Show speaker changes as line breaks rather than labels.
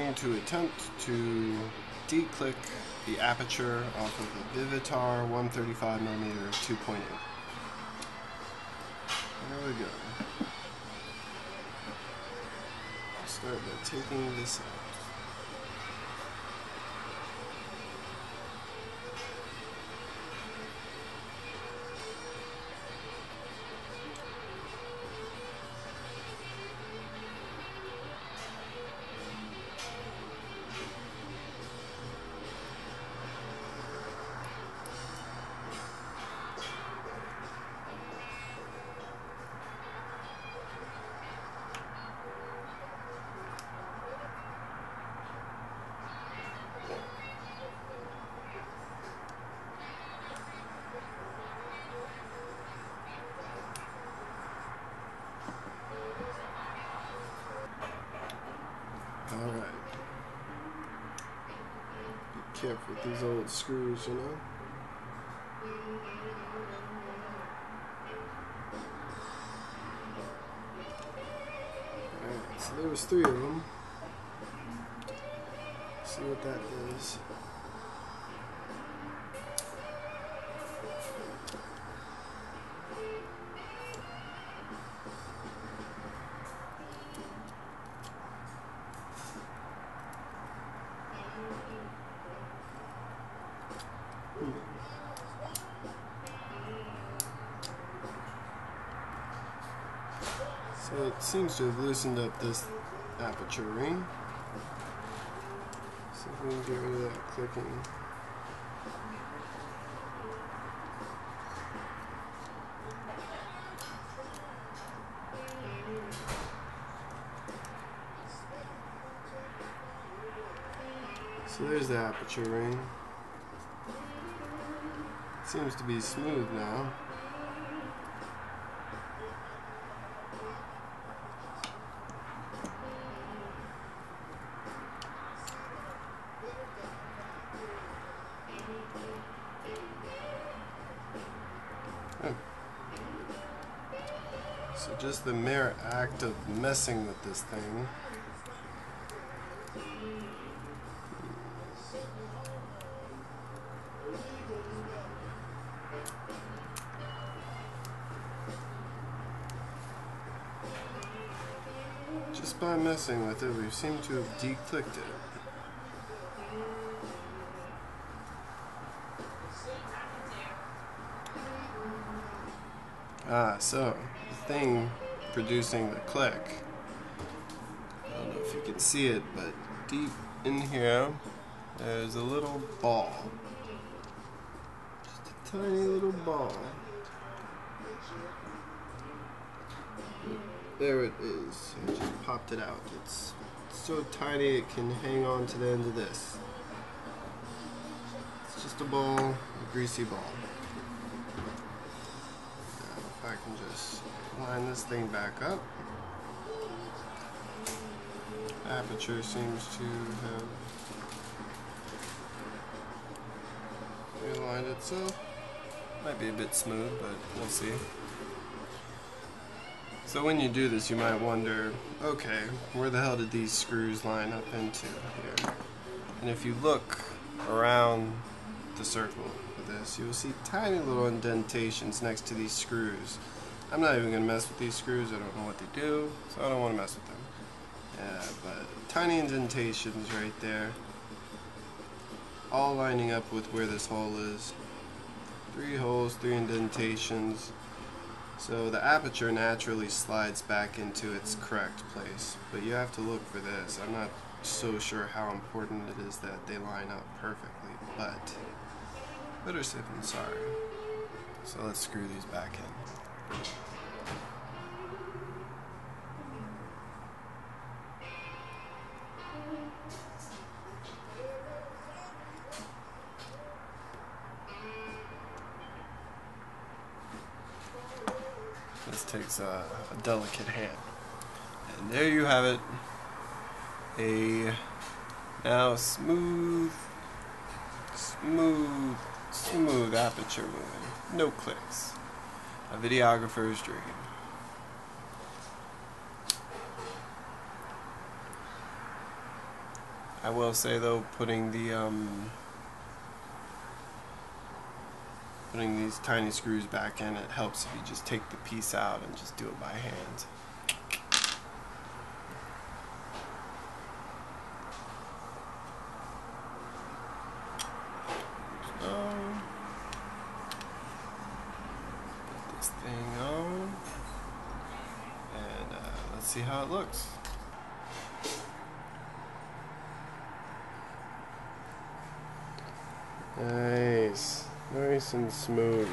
going to attempt to declick the aperture off of the Vivitar 135mm 2.8. There we go. Start by taking this out. Alright. Be careful with these old screws, you know? Alright, so there was 3 of them. Let's see what that is. So it seems to have loosened up this aperture ring. See if we can get rid of that clicking. So there's the aperture ring. Seems to be smooth now. So just the mere act of messing with this thing just by messing with it, we seem to have declicked it. So the thing producing the click, I don't know if you can see it, but deep in here there's a little ball, just a tiny little ball. There it is. I just popped it out. It's so tiny it can hang on to the end of this. It's just a ball, a greasy ball. I can just line this thing back up. Aperture seems to have realigned itself. Might be a bit smooth, but we'll see. So when you do this, you might wonder, okay, where the hell did these screws line up into here? And if you look around the circle of this, you'll see tiny little indentations next to these screws. I'm not even going to mess with these screws. I don't know what they do, so I don't want to mess with them. But tiny indentations right there, all lining up with where this hole is. 3 holes, 3 indentations. So the aperture naturally slides back into its correct place, but you have to look for this. I'm not so sure how important it is that they line up perfectly, but better safe than sorry. So let's screw these back in. This takes a delicate hand. And there you have it. A now smooth aperture moving. No clicks. A videographer's dream. I will say though, putting these tiny screws back in, it helps if you just take the piece out and just do it by hand. So, put this thing on, and let's see how it looks. Nice and smooth.